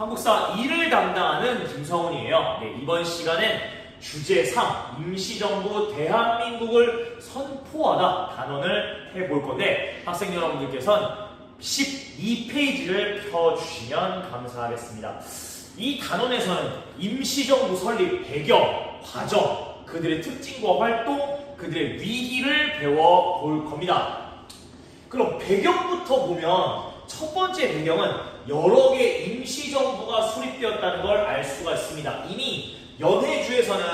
한국사 2를 담당하는 김성훈이에요. 네, 이번 시간엔 주제 3, 임시정부 대한민국을 선포하다 단원을 해볼 건데 학생 여러분들께서는 12페이지를 펴주시면 감사하겠습니다. 이 단원에서는 임시정부 설립 배경, 과정, 그들의 특징과 활동, 그들의 위기를 배워볼 겁니다. 그럼 배경부터 보면 첫 번째 배경은 여러 개의 임시정부가 수립되었다는 걸 알 수가 있습니다. 이미 연해주에서는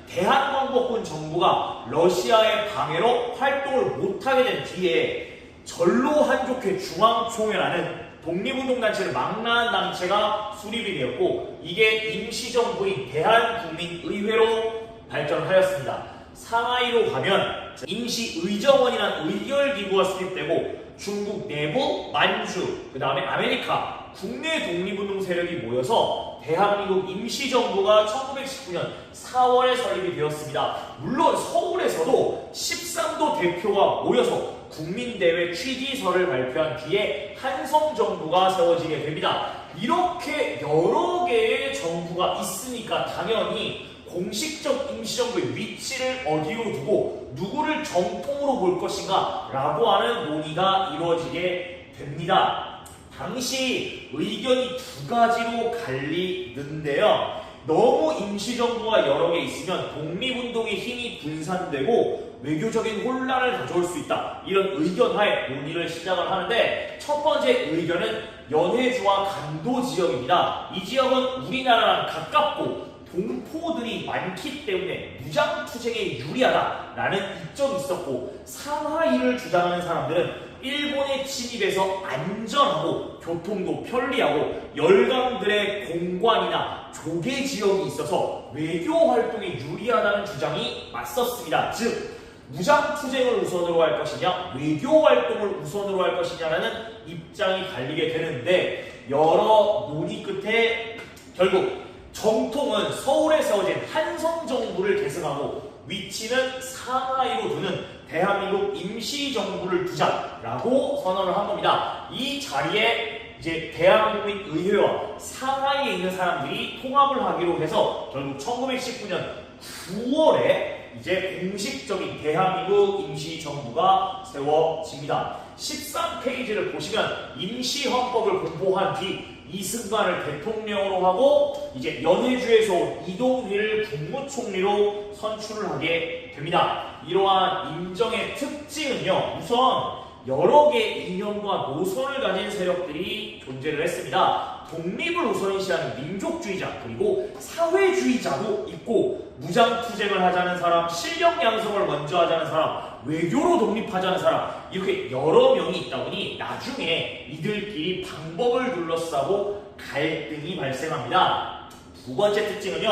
대한광복군 정부가 러시아의 방해로 활동을 못하게 된 뒤에 전로한족회 중앙총회라는 독립운동단체를 망라한 단체가 수립이 되었고 이게 임시정부인 대한국민의회로 발전하였습니다. 상하이로 가면 임시의정원이라는 의결기구가 수립되고 중국 내부, 만주, 그 다음에 아메리카 국내 독립운동 세력이 모여서 대한민국 임시정부가 1919년 4월에 설립이 되었습니다. 물론 서울에서도 13도 대표가 모여서 국민대회 취지서를 발표한 뒤에 한성정부가 세워지게 됩니다. 이렇게 여러 개의 정부가 있으니까 당연히 공식적 임시정부의 위치를 어디로 두고 누구를 정통으로 볼 것인가 라고 하는 논의가 이루어지게 됩니다. 당시 의견이 두 가지로 갈리는데요. 너무 임시정부가 여러 개 있으면 독립운동의 힘이 분산되고 외교적인 혼란을 가져올 수 있다. 이런 의견하에 논의를 시작을 하는데 첫 번째 의견은 연해주와 간도 지역입니다. 이 지역은 우리나라랑 가깝고 동포들이 많기 때문에 무장투쟁에 유리하다라는 이점이 있었고 상하이를 주장하는 사람들은 일본의 침입에서 안전하고 교통도 편리하고 열강들의 공관이나 조개 지역이 있어서 외교 활동에 유리하다는 주장이 맞섰습니다. 즉 무장투쟁을 우선으로 할 것이냐 외교 활동을 우선으로 할 것이냐라는 입장이 갈리게 되는데 여러 논의 끝에 결국 정통은 서울에 세워진 한성정부를 계승하고 위치는 상하이로 두는 대한민국 임시정부를 두자라고 선언을 한 겁니다. 이 자리에 이제 대한국민의회와 상하이에 있는 사람들이 통합을 하기로 해서 결국 1919년 9월에 이제 공식적인 대한민국 임시정부가 세워집니다. 13페이지를 보시면 임시헌법을 공포한 뒤 이승만을 대통령으로 하고 이제 연해주에서 온 이동휘를 국무총리로 선출을 하게 됩니다. 이러한 임정의 특징은요. 우선 여러 개의 이념과 노선을 가진 세력들이 존재를 했습니다. 독립을 우선시하는 민족주의자 그리고 사회주의자도 있고 무장투쟁을 하자는 사람, 실력 양성을 먼저 하자는 사람, 외교로 독립하자는 사람 이렇게 여러 명이 있다 보니 나중에 이들끼리 방법을 둘러싸고 갈등이 발생합니다. 두 번째 특징은요.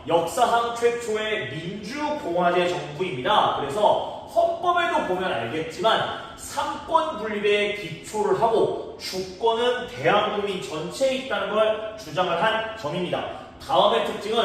역사상 최초의 민주공화제 정부입니다. 그래서 헌법에도 보면 알겠지만 삼권 분립에 기초를 하고 주권은 대한국민 전체에 있다는 걸 주장을 한 점입니다. 다음의 특징은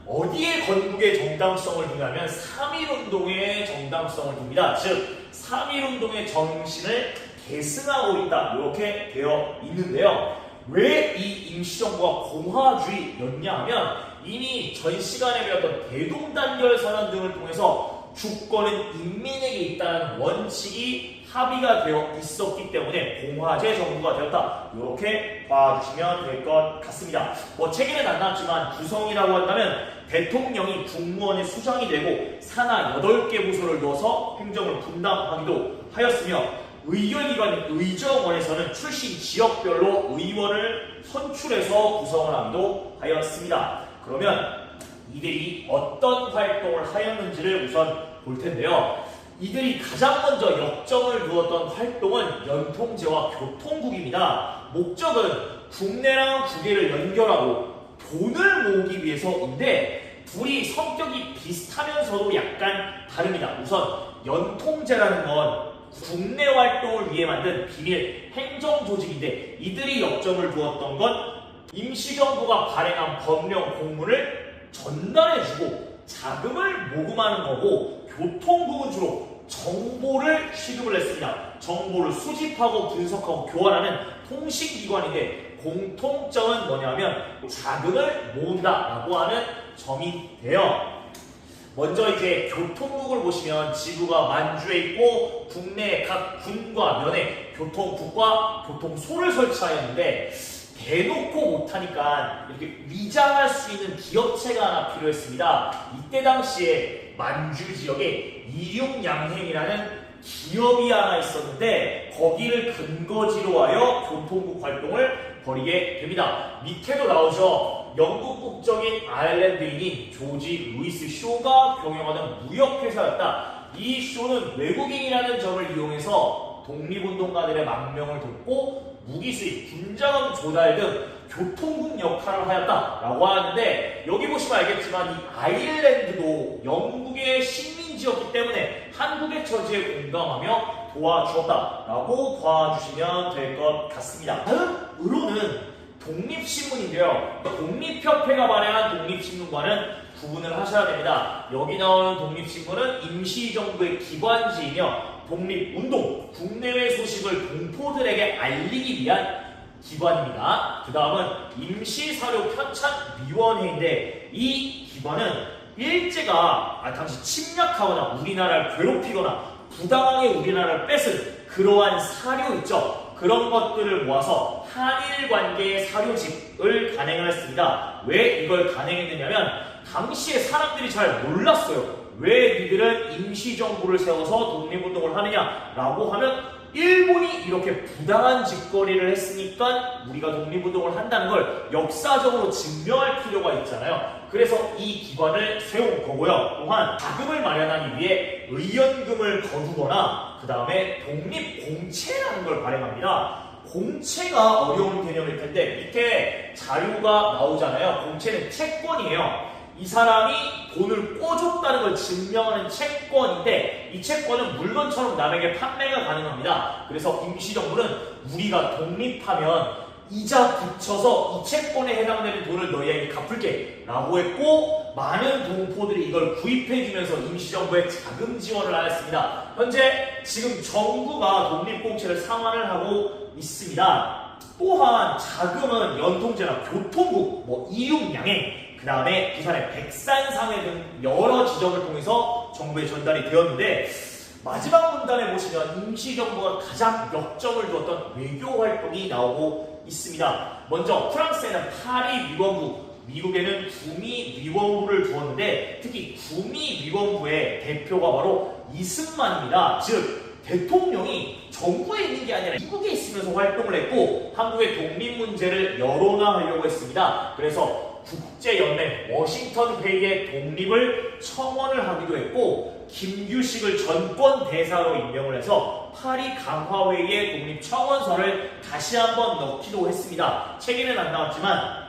어디에 건국의 정당성을 두냐면 3.1운동의 정당성을 둡니다. 즉 3.1운동의 정신을 계승하고 있다 이렇게 되어 있는데요. 왜 이 임시정부가 공화주의였냐 하면 이미 전 시간에 배웠던 대동단결 선언 등을 통해서 주권은 인민에게 있다는 원칙이 합의가 되어 있었기 때문에 공화제 정부가 되었다. 이렇게 봐주시면 될 것 같습니다. 책에는 안 나왔지만 구성이라고 한다면 대통령이 국무원의 수장이 되고 산하 8개 부서를 넣어서 행정을 분담하기도 하였으며 의결기관인 의정원에서는 출신 지역별로 의원을 선출해서 구성을 하기도 하였습니다. 그러면 이들이 어떤 활동을 하였는지를 우선 볼 텐데요. 이들이 가장 먼저 역점을 두었던 활동은 연통제와 교통국입니다. 목적은 국내랑 국외를 연결하고 돈을 모으기 위해서인데 둘이 성격이 비슷하면서도 약간 다릅니다. 우선 연통제라는 건 국내 활동을 위해 만든 비밀 행정조직인데 이들이 역점을 두었던 건 임시정부가 발행한 법령 공문을 전달해주고 자금을 모금하는 거고 교통국은 주로 정보를 취급을 했습니다. 정보를 수집하고 분석하고 교환하는 통신기관인데 공통점은 뭐냐면 자금을 모은다라고 하는 점이 돼요. 먼저 이제 교통국을 보시면 지구가 만주에 있고 국내 각 군과 면에 교통국과 교통소를 설치하였는데 대놓고 못하니까 이렇게 위장할 수 있는 기업체가 하나 필요했습니다. 이때 당시에 만주 지역에 이륙양행이라는 기업이 하나 있었는데 거기를 근거지로 하여 교통국 활동을 벌이게 됩니다. 밑에도 나오죠. 영국 국적인 아일랜드인인 조지 루이스 쇼가 경영하는 무역회사였다. 이 쇼는 외국인이라는 점을 이용해서 독립운동가들의 망명을 돕고 무기 수입, 군자금 조달 등 교통국 역할을 하였다라고 하는데 여기 보시면 알겠지만 이 아일랜드도 영국의 식민지였기 때문에 한국의 처지에 공감하며 도와주었다라고 봐주시면 될 것 같습니다. 다음으로는 독립신문인데요. 독립협회가 발행한 독립신문과는 구분을 하셔야 됩니다. 여기 나오는 독립신문은 임시정부의 기관지이며 독립운동, 국내외 소식을 동포들에게 알리기 위한 기관입니다. 그 다음은 임시사료편찬위원회인데 이 기관은 일제가 당시 침략하거나 우리나라를 괴롭히거나 부당하게 우리나라를 뺏은 그러한 사료 있죠. 그런 것들을 모아서 한일 관계의 사료집을 간행을 했습니다. 왜 이걸 간행했느냐면 당시에 사람들이 잘 몰랐어요. 왜 니들은 임시정부를 세워서 독립운동을 하느냐라고 하면 일본이 이렇게 부당한 짓거리를 했으니까 우리가 독립운동을 한다는 걸 역사적으로 증명할 필요가 있잖아요. 그래서 이 기관을 세운 거고요. 또한 자금을 마련하기 위해 의연금을 거두거나 그 다음에 독립공채라는 걸 발행합니다. 공채가 어려운 개념일 텐데 밑에 자료가 나오잖아요. 공채는 채권이에요. 이 사람이 돈을 꿔줬다는 걸 증명하는 채권인데 이 채권은 물건처럼 남에게 판매가 가능합니다. 그래서 임시정부는 우리가 독립하면 이자 붙여서 이 채권에 해당되는 돈을 너희에게 갚을게 라고 했고 많은 동포들이 이걸 구입해주면서 임시정부에 자금 지원을 하였습니다. 현재 지금 정부가 독립공채를 상환을 하고 있습니다. 또한 자금은 연통제나 교통국, 이륙양행 그 다음에 부산의 백산상회 등 여러 지점을 통해서 정부에 전달이 되었는데 마지막 문단에 보시면 임시정부가 가장 역점을 두었던 외교 활동이 나오고 있습니다. 먼저 프랑스에는 파리 위원부, 미국에는 구미 위원부를 두었는데 특히 구미 위원부의 대표가 바로 이승만입니다. 즉 대통령이 정부에 있는 게 아니라 미국에 있으면서 활동을 했고 한국의 독립 문제를 여론화하려고 했습니다. 그래서 국제연맹 워싱턴 회의의 독립을 청원을 하기도 했고 김규식을 전권 대사로 임명을 해서 파리 강화회의의 독립 청원서를 다시 한번 넣기도 했습니다. 책에는 안 나왔지만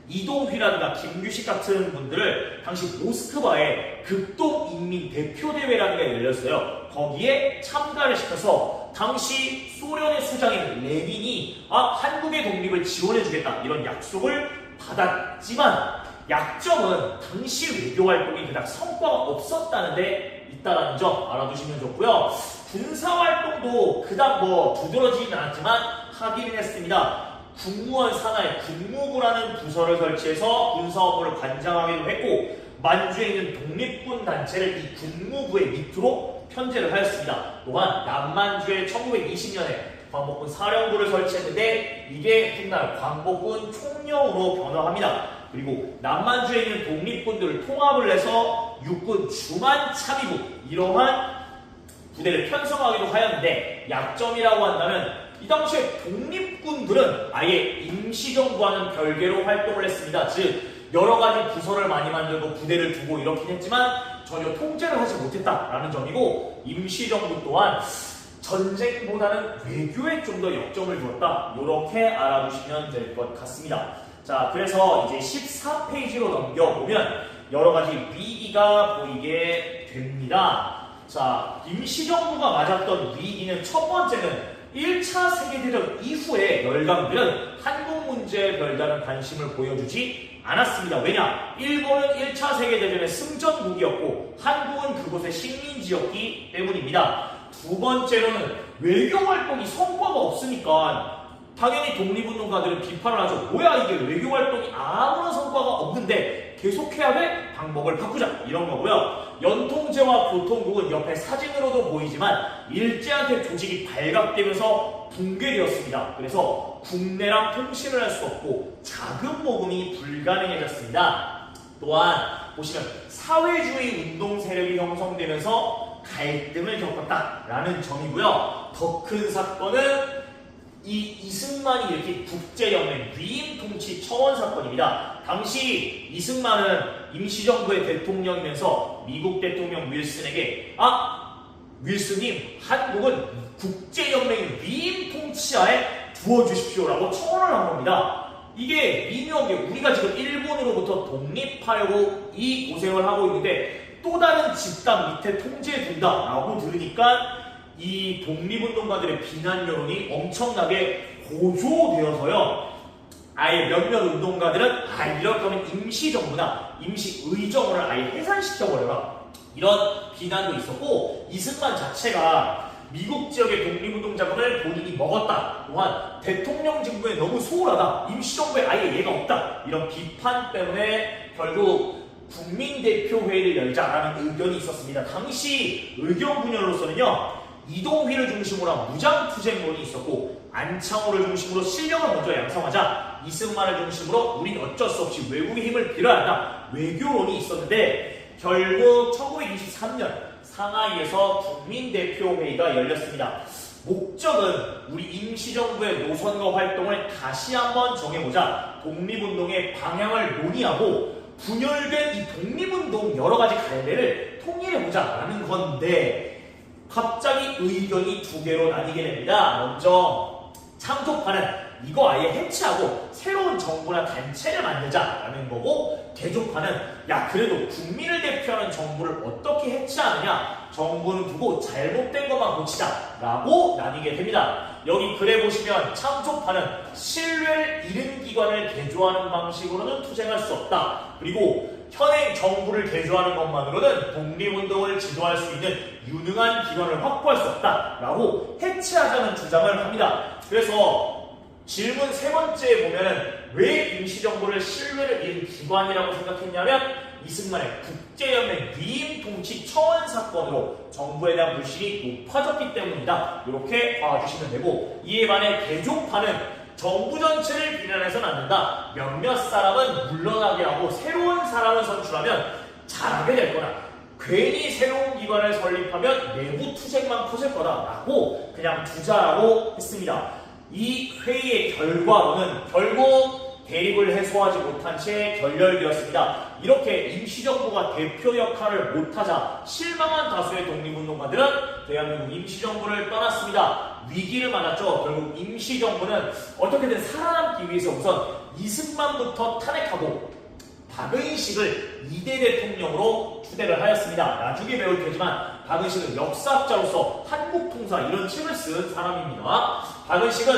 이동휘라든가 김규식 같은 분들을 당시 모스크바에 극동인민대표대회라는 게 열렸어요. 거기에 참가를 시켜서 당시 소련의 수장인 레닌이 한국의 독립을 지원해주겠다 이런 약속을 받았지만 약점은 당시 외교활동이 그닥 성과가 없었다는 데 있다는 점 알아두시면 좋고요. 군사활동도 그닥 두드러지진 않았지만 하기는 했습니다. 국무원 산하에 국무부라는 부서를 설치해서 군사 업무를 관장하기도 했고 만주에 있는 독립군 단체를 이 국무부의 밑으로 편제를 하였습니다. 또한 남만주에 1920년에 광복군 사령부를 설치했는데 이게 훗날 광복군 총령으로 변화합니다. 그리고 남만주에 있는 독립군들을 통합을 해서 육군 주만참의부 이러한 부대를 편성하기도 하였는데 약점이라고 한다면 이 당시에 독립군들은 아예 임시정부와는 별개로 활동을 했습니다. 즉 여러 가지 부서를 많이 만들고 부대를 두고 이렇긴 했지만 전혀 통제를 하지 못했다라는 점이고 임시정부 또한 전쟁보다는 외교에 좀 더 역점을 두었다. 이렇게 알아두시면 될 것 같습니다. 자, 그래서 이제 14페이지로 넘겨보면 여러 가지 위기가 보이게 됩니다. 자, 임시정부가 맞았던 위기는 첫 번째는 1차 세계대전 이후에 열강들은 한국 문제에 별다른 관심을 보여주지 않았습니다. 왜냐? 일본은 1차 세계대전의 승전국이었고 한국은 그곳의 식민지였기 때문입니다. 두 번째로는 외교활동이 성과가 없으니까 당연히 독립운동가들은 비판을 하죠. 뭐야 이게 외교 활동이 아무런 성과가 없는데 계속해야 돼? 방법을 바꾸자 이런 거고요. 연통제와 교통국은 옆에 사진으로도 보이지만 일제한테 조직이 발각되면서 붕괴되었습니다. 그래서 국내랑 통신을 할 수 없고 자금 모금이 불가능해졌습니다. 또한 보시면 사회주의 운동 세력이 형성되면서 갈등을 겪었다라는 점이고요. 더 큰 사건은 이승만이 일으킨 국제연맹 위임 통치 청원 사건입니다. 당시 이승만은 임시정부의 대통령이면서 미국 대통령 윌슨에게 윌슨님 한국은 국제연맹 위임 통치하에 두어주십시오라고 청원을 한 겁니다. 이게 미묘하게 우리가 지금 일본으로부터 독립하려고 이 고생을 하고 있는데 또 다른 집단 밑에 통제해 둔다라고 들으니까 이 독립운동가들의 비난 여론이 엄청나게 고조되어서요. 아예 몇몇 운동가들은 이럴 거면 임시정부나 임시의정을 아예 해산시켜버려라 이런 비난도 있었고 이승만 자체가 미국 지역의 독립운동 자금을 본인이 먹었다. 또한 대통령 정부에 너무 소홀하다. 임시정부에 아예 예가 없다. 이런 비판 때문에 결국 국민대표회의를 열자라는 의견이 있었습니다. 당시 의견 분열로서는요. 이동휘를 중심으로 한 무장투쟁론이 있었고 안창호를 중심으로 실력을 먼저 양성하자 이승만을 중심으로 우린 어쩔 수 없이 외국의 힘을 빌어야 한다. 외교론이 있었는데 결국 1923년 상하이에서 국민대표회의가 열렸습니다. 목적은 우리 임시정부의 노선과 활동을 다시 한번 정해보자. 독립운동의 방향을 논의하고 분열된 이 독립운동 여러 가지 갈래를 통일해보자라는 건데 갑자기 의견이 두 개로 나뉘게 됩니다. 먼저 참조파는 이거 아예 해체하고 새로운 정부나 단체를 만들자라는 거고 대조파는 그래도 국민을 대표하는 정부를 어떻게 해체하느냐 정부는 두고 잘못된 것만 고치자라고 나뉘게 됩니다. 여기 글에 보시면 참조파는 신뢰를 잃은 기관을 개조하는 방식으로는 투쟁할 수 없다. 그리고 현행 정부를 개조하는 것만으로는 독립운동을 지도할 수 있는 유능한 기관을 확보할 수 없다라고 해체하자는 주장을 합니다. 그래서 질문 세 번째에 보면은 왜 임시정부를 신뢰를 잃은 기관이라고 생각했냐면 이승만의 국제연맹 위임 통치 청원 사건으로 정부에 대한 불신이 높아졌기 때문이다. 이렇게 봐주시면 되고 이에 반해 개조파는 정부 전체를 비난해서는 안 된다. 몇몇 사람은 물러나게 하고 새로운 사람을 선출하면 잘하게 될 거다. 괜히 새로운 기관을 설립하면 내부 투쟁만 커질 거다라고 그냥 두자라고 했습니다. 이 회의의 결과로는 결국 대립을 해소하지 못한 채 결렬되었습니다. 이렇게 임시정부가 대표 역할을 못하자 실망한 다수의 독립운동가들은 대한민국 임시정부를 떠났습니다. 위기를 맞았죠. 결국 임시정부는 어떻게든 살아남기 위해서 우선 이승만부터 탄핵하고 박은식을 2대 대통령으로 추대를 하였습니다. 나중에 배울 테지만 박은식은 역사학자로서 한국통사 이런 책을 쓴 사람입니다. 박은식은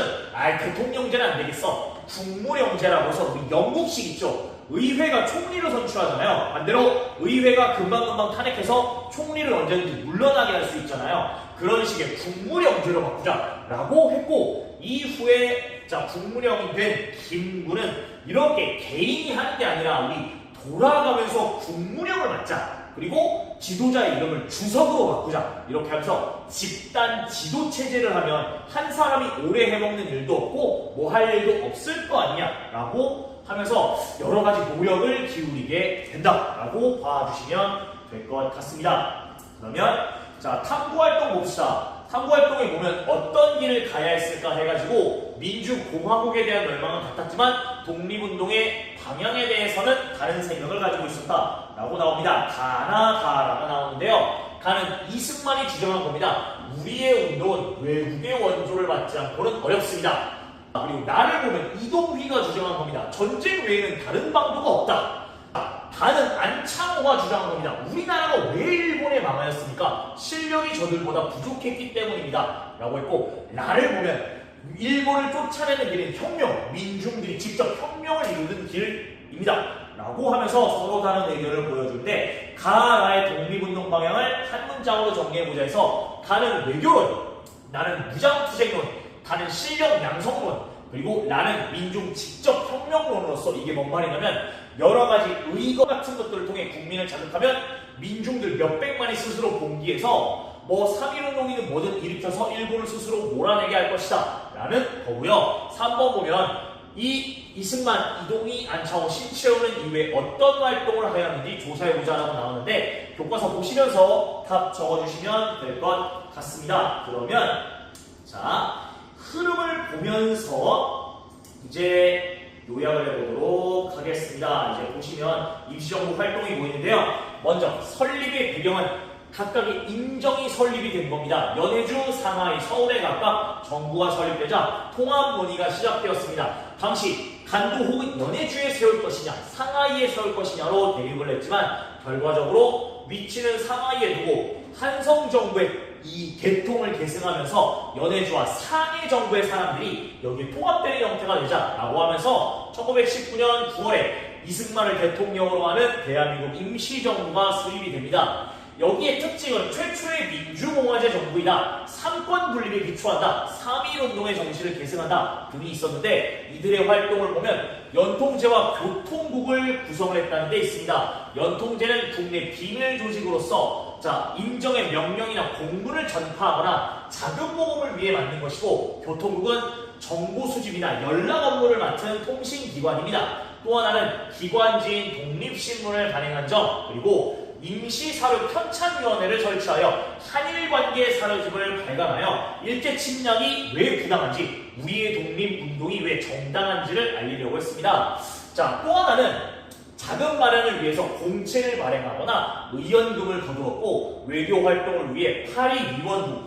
대통령제는 안 되겠어. 국무령제라고 해서 우리 영국식 있죠. 의회가 총리를 선출하잖아요. 반대로 의회가 금방금방 탄핵해서 총리를 언제든지 물러나게 할 수 있잖아요. 그런 식의 국무령제로 바꾸자라고 했고 이후에 국무령이 된 김구는 이렇게 개인이 하는 게 아니라 우리 돌아가면서 국무령을 맡자. 그리고 지도자의 이름을 주석으로 바꾸자. 이렇게 하면서 집단 지도 체제를 하면 한 사람이 오래 해먹는 일도 없고 뭐 할 일도 없을 거 아니냐 라고 하면서 여러 가지 노력을 기울이게 된다라고 봐주시면 될 것 같습니다. 그러면 탐구활동 봅시다. 탐구활동에 보면 어떤 길을 가야 했을까 해가지고 민주공화국에 대한 열망은 같았지만 독립운동의 방향에 대해서는 다른 생각을 가지고 있었다라고 나옵니다. 가라가 나오는데요. 가는 이승만이 주장한 겁니다. 우리의 운동은 외국의 원조를 받지 않고는 어렵습니다. 그리고 나를 보면 이동휘가 주장한 겁니다. 전쟁 외에는 다른 방도가 없다. 다는 안창호가 주장한 겁니다. 우리나라가 왜 일본에 망하였습니까? 실력이 저들보다 부족했기 때문입니다. 라고 했고 나를 보면 일본을 쫓아내는 길은 혁명, 민중들이 직접 혁명을 이루는 길입니다. 라고 하면서 서로 다른 의견을 보여주는데 가나의 독립운동 방향을 한 문장으로 정리해보자 해서 가는 외교론, 나는 무장투쟁론, 가는 실력 양성론, 그리고 나는 민중 직접 혁명론으로서 이게 뭔 말이냐면 여러 가지 의거 같은 것들을 통해 국민을 자극하면 민중들 몇백만이 스스로 봉기해서 뭐 3.1운동이든 뭐든 일으켜서 일본을 스스로 몰아내게 할 것이다 라는 거고요. 3번 보면 이승만, 이동희, 안창호, 신채호는 이외에 어떤 활동을 하였는지 조사해보자 라고 나오는데 교과서 보시면서 답 적어주시면 될 것 같습니다. 그러면 자 흐름을 보면서 이제 요약을 해보도록 하겠습니다. 이제 보시면 임시정부 활동이 보이는데요. 먼저 설립의 배경은 각각의 인정이 설립이 된 겁니다. 연해주, 상하이, 서울에 각각 정부가 설립되자 통합 논의가 시작되었습니다. 당시 간도 혹은 연해주에 세울 것이냐, 상하이에 세울 것이냐로 대립을 했지만 결과적으로 위치는 상하이에 두고 한성정부의 이 개통을 계승하면서 연해주와 상해 정부의 사람들이 여기에 통합되는 형태가 되자라고 하면서 1919년 9월에 이승만을 대통령으로 하는 대한민국 임시정부가 수립이 됩니다. 여기의 특징은 최초의 민주공화제 정부이다, 삼권 분립에 기초한다, 3.1운동의 정신을 계승한다 등이 있었는데 이들의 활동을 보면 연통제와 교통국을 구성했다는 데 있습니다. 연통제는 국내 비밀 조직으로서 임정의 명령이나 공문을 전파하거나 자금 모금을 위해 만든 것이고 교통국은 정보 수집이나 연락 업무를 맡은 통신기관입니다. 또 하나는 기관지인 독립신문을 발행한 점, 그리고 임시사료 편찬위원회를 설치하여 한일관계 사료집을 발간하여 일제 침략이 왜 부당한지, 우리의 독립운동이 왜 정당한지를 알리려고 했습니다. 자, 또 하나는 자금 마련을 위해서 공채를 발행하거나 의연금을 거두었고 외교활동을 위해 파리위원부,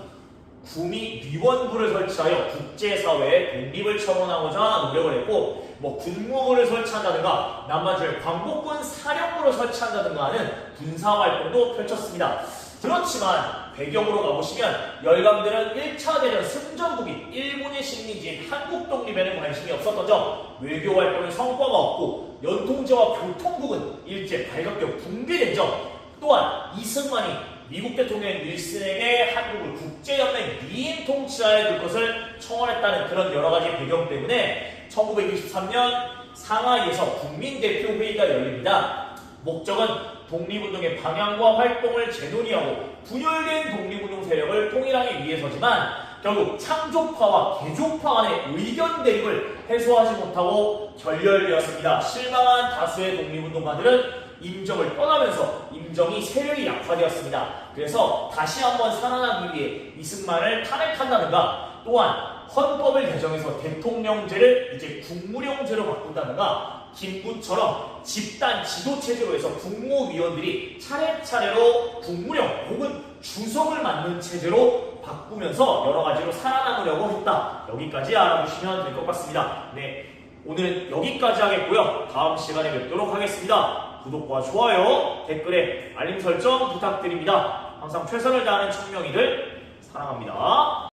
구미위원부를 설치하여 국제사회의 독립을 첨언하고자 노력을 했고 군무부를 설치한다든가 남반지를 광복군 사령부를 설치한다든가 하는 군사활동도 펼쳤습니다. 그렇지만 배경으로 가보시면 열강들은 1차 대전 승전국인 일본의 식민지인 한국 독립에는 관심이 없었던 점, 외교활동의 성과가 없고 연통제와 교통국은 일제 발각되어 붕괴된 점, 또한 이승만이 미국 대통령 윌슨에게 한국을 국제연맹 미인 통치하에 둘 것을 청원했다는 그런 여러가지 배경 때문에 1923년 상하이에서 국민대표회의가 열립니다. 목적은 독립운동의 방향과 활동을 재논의하고 분열된 독립운동 세력을 통일하기 위해서지만 결국 창조파와 개조파 간의 의견 대립을 해소하지 못하고 결렬되었습니다. 실망한 다수의 독립운동가들은 임정을 떠나면서 임정이 세력이 약화되었습니다. 그래서 다시 한번 살아나기 위해 이승만을 탄핵한다든가 또한 헌법을 개정해서 대통령제를 이제 국무령제로 바꾼다든가 김구처럼 집단 지도체제로 해서 국무위원들이 차례차례로 국무령 혹은 주석을 맡는 체제로 바꾸면서 여러 가지로 살아남으려고 했다. 여기까지 알아보시면 될 것 같습니다. 네, 오늘은 여기까지 하겠고요. 다음 시간에 뵙도록 하겠습니다. 구독과 좋아요, 댓글에 알림 설정 부탁드립니다. 항상 최선을 다하는 청명이들 사랑합니다.